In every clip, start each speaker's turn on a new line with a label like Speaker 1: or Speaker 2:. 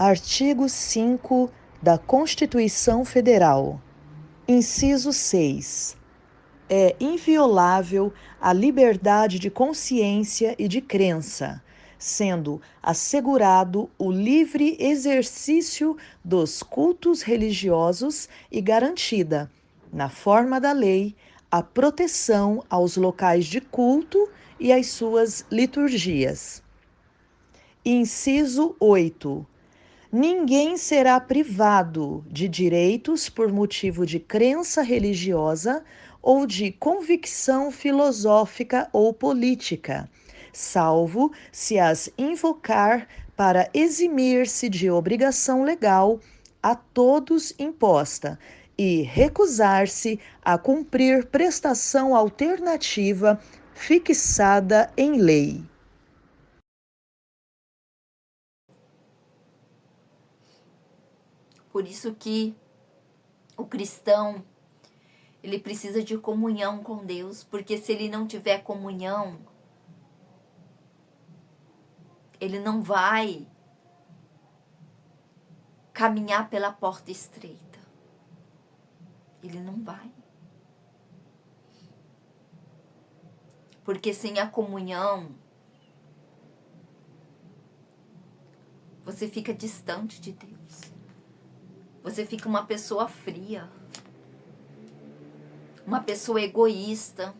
Speaker 1: Artigo 5 da Constituição Federal. Inciso 6. É inviolável a liberdade de consciência e de crença, sendo assegurado o livre exercício dos cultos religiosos e garantida, na forma da lei, a proteção aos locais de culto e às suas liturgias. Inciso 8. Ninguém será privado de direitos por motivo de crença religiosa ou de convicção filosófica ou política, salvo se as invocar para eximir-se de obrigação legal a todos imposta e recusar-se a cumprir prestação alternativa fixada em lei.
Speaker 2: Por isso que o cristão, ele precisa de comunhão com Deus, porque se ele não tiver comunhão, ele não vai caminhar pela porta estreita. Ele não vai. Porque sem a comunhão, você fica distante de Deus. Você fica uma pessoa fria, uma pessoa egoísta,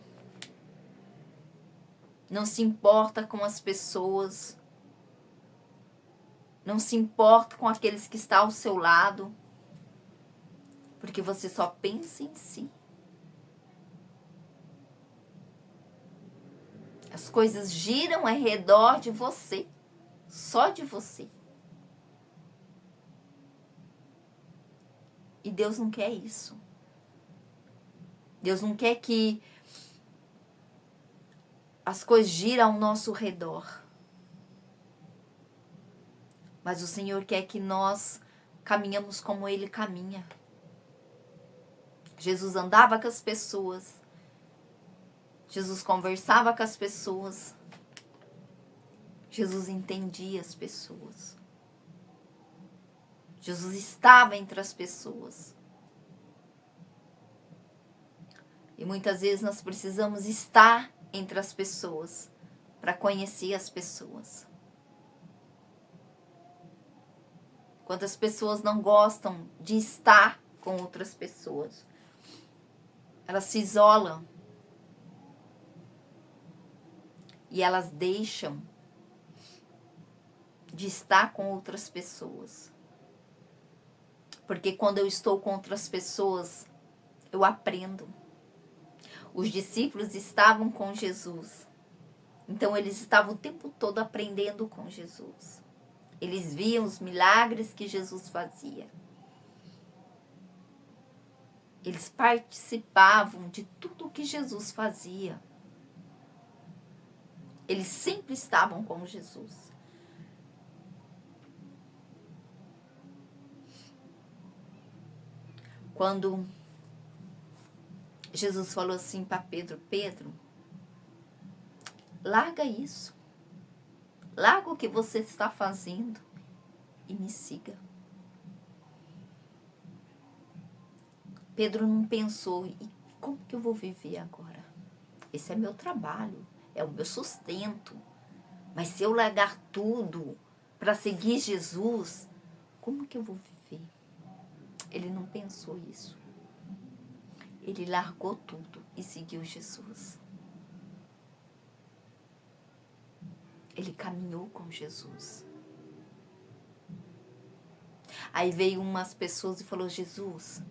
Speaker 2: não se importa com as pessoas, não se importa com aqueles que estão ao seu lado, porque você só pensa em si. As coisas giram ao redor de você, só de você. E Deus não quer isso. Deus não quer que as coisas girem ao nosso redor. Mas o Senhor quer que nós caminhamos como Ele caminha. Jesus andava com as pessoas. Jesus conversava com as pessoas. Jesus entendia as pessoas. Jesus estava entre as pessoas. E muitas vezes nós precisamos estar entre as pessoas para conhecer as pessoas. Quantas pessoas não gostam de estar com outras pessoas? Elas se isolam. E elas deixam de estar com outras pessoas. Porque quando eu estou com outras pessoas, eu aprendo. Os discípulos estavam com Jesus. Então eles estavam o tempo todo aprendendo com Jesus. Eles viam os milagres que Jesus fazia. Eles participavam de tudo o que Jesus fazia. Eles sempre estavam com Jesus. Quando Jesus falou assim para Pedro, Pedro, larga isso. Larga o que você está fazendo e me siga. Pedro não pensou, e como que eu vou viver agora? Esse é meu trabalho, é o meu sustento. Mas se eu largar tudo para seguir Jesus, como que eu vou viver? Ele não pensou isso. Ele largou tudo e seguiu Jesus. Ele caminhou com Jesus. Aí veio umas pessoas e falou, Jesus,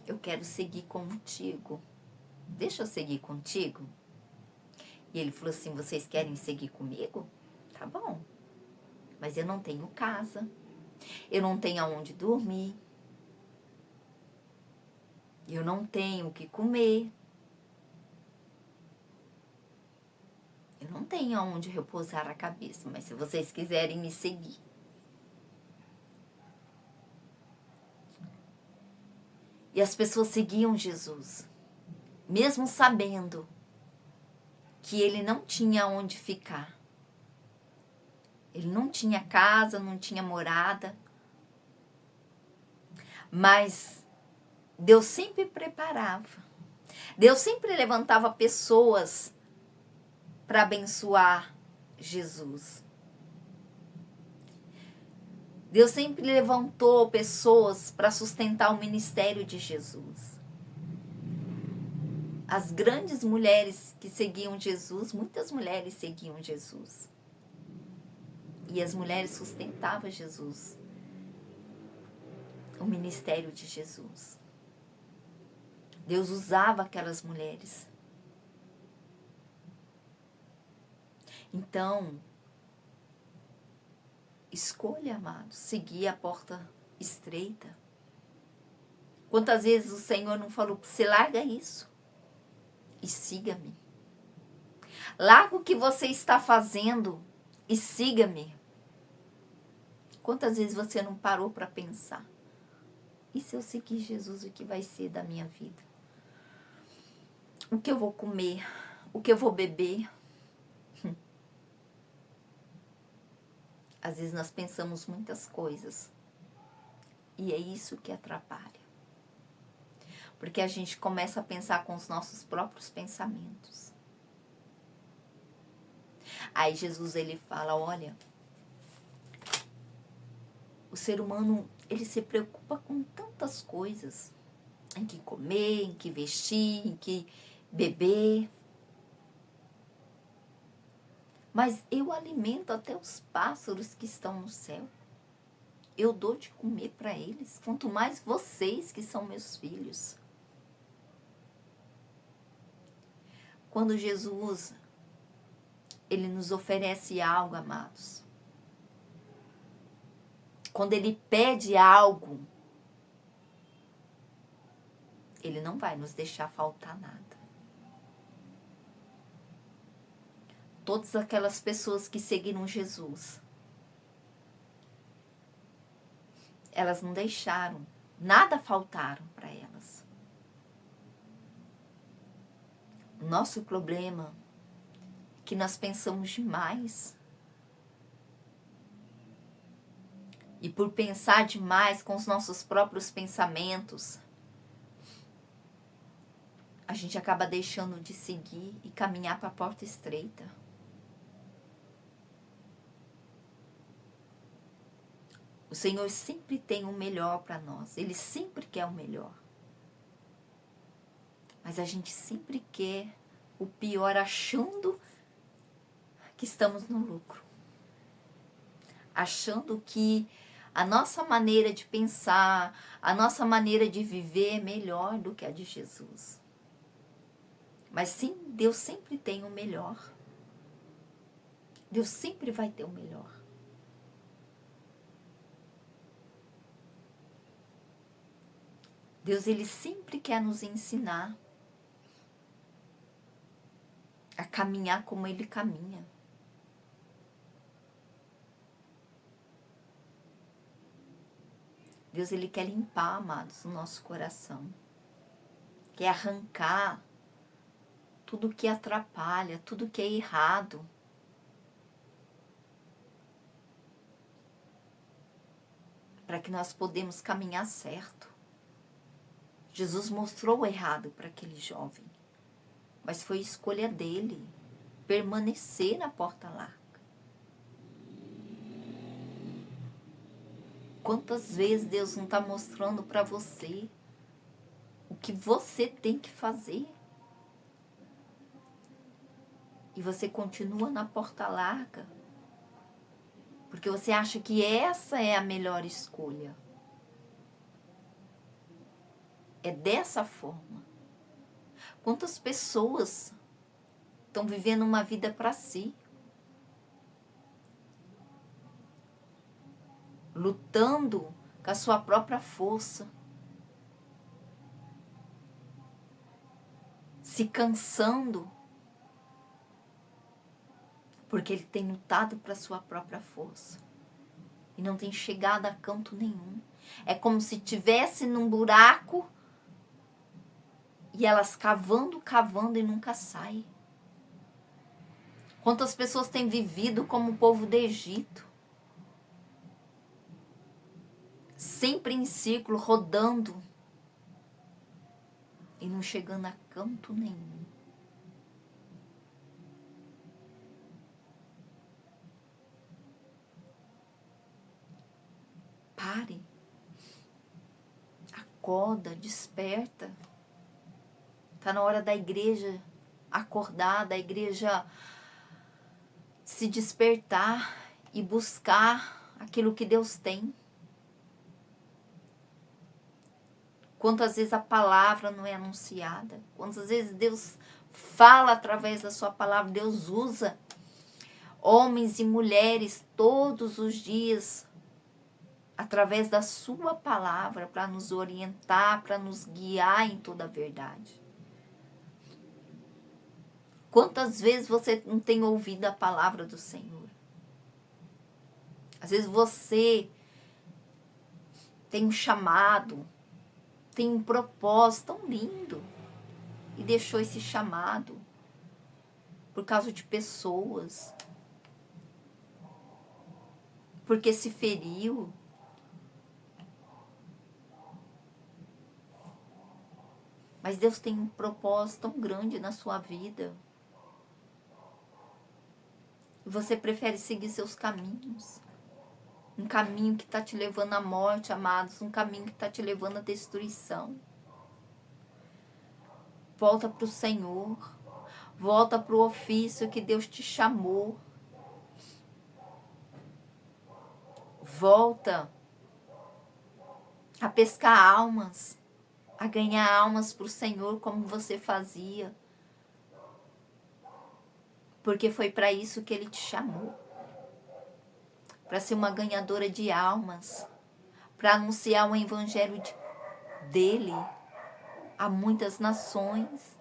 Speaker 2: eu quero seguir contigo. Deixa eu seguir contigo? E ele falou assim, vocês querem seguir comigo? Tá bom. Mas eu não tenho casa. Eu não tenho aonde dormir. Eu não tenho o que comer. Eu não tenho aonde repousar a cabeça. Mas se vocês quiserem me seguir. E as pessoas seguiam Jesus. Mesmo sabendo que ele não tinha onde ficar. Ele não tinha casa, não tinha morada. Mas Deus sempre preparava. Deus sempre levantava pessoas para abençoar Jesus. Deus sempre levantou pessoas para sustentar o ministério de Jesus. As grandes mulheres que seguiam Jesus, muitas mulheres seguiam Jesus. E as mulheres sustentavam Jesus, o ministério de Jesus. Deus usava aquelas mulheres. Então, escolha, amados, seguir a porta estreita. Quantas vezes o Senhor não falou para você, larga isso e siga-me. Larga o que você está fazendo e siga-me. Quantas vezes você não parou para pensar? E se eu seguir Jesus, o que vai ser da minha vida? O que eu vou comer? O que eu vou beber? Às vezes nós pensamos muitas coisas. E é isso que atrapalha. Porque a gente começa a pensar com os nossos próprios pensamentos. Aí Jesus, ele fala, olha, o ser humano, ele se preocupa com tantas coisas. Em que comer, em que vestir, em que beber. Mas eu alimento até os pássaros que estão no céu. Eu dou de comer para eles. Quanto mais vocês que são meus filhos. Quando Jesus, ele nos oferece algo, amados. Quando ele pede algo, ele não vai nos deixar faltar nada. Todas aquelas pessoas que seguiram Jesus, elas não deixaram, nada faltaram para elas. O nosso problema é que nós pensamos demais. E por pensar demais com os nossos próprios pensamentos, a gente acaba deixando de seguir e caminhar para a porta estreita. O Senhor sempre tem o melhor para nós. Ele sempre quer o melhor. Mas a gente sempre quer o pior, achando que estamos no lucro. Achando que a nossa maneira de pensar, a nossa maneira de viver é melhor do que a de Jesus. Mas sim, Deus sempre tem o melhor. Deus sempre vai ter o melhor. Deus, ele sempre quer nos ensinar a caminhar como ele caminha. Deus, ele quer limpar, amados, o nosso coração. Quer arrancar tudo que atrapalha, tudo que é errado. Para que nós podemos caminhar certo. Jesus mostrou o errado para aquele jovem. Mas foi escolha dele permanecer na porta larga. Quantas vezes Deus não está mostrando para você o que você tem que fazer? E você continua na porta larga. Porque você acha que essa é a melhor escolha. É dessa forma. Quantas pessoas estão vivendo uma vida para si? Lutando com a sua própria força. Se cansando. Porque ele tem lutado para a sua própria força. E não tem chegado a canto nenhum. É como se estivesse num buraco. E elas cavando, cavando e nunca saem. Quantas pessoas têm vivido como o povo do Egito? Sempre em círculo, rodando. E não chegando a canto nenhum. Pare. Acorda, desperta. Está na hora da igreja acordar, da igreja se despertar e buscar aquilo que Deus tem. Quantas vezes a palavra não é anunciada? Quantas vezes Deus fala através da sua palavra? Deus usa homens e mulheres todos os dias através da sua palavra para nos orientar, para nos guiar em toda a verdade. Quantas vezes você não tem ouvido a palavra do Senhor? Às vezes você tem um chamado, tem um propósito tão lindo e deixou esse chamado por causa de pessoas, porque se feriu. Mas Deus tem um propósito tão grande na sua vida. E você prefere seguir seus caminhos. Um caminho que está te levando à morte, amados. Um caminho que está te levando à destruição. Volta para o Senhor. Volta para o ofício que Deus te chamou. Volta a pescar almas. A ganhar almas para o Senhor como você fazia. Porque foi para isso que Ele te chamou. Para ser uma ganhadora de almas. Para anunciar o evangelho dele a muitas nações.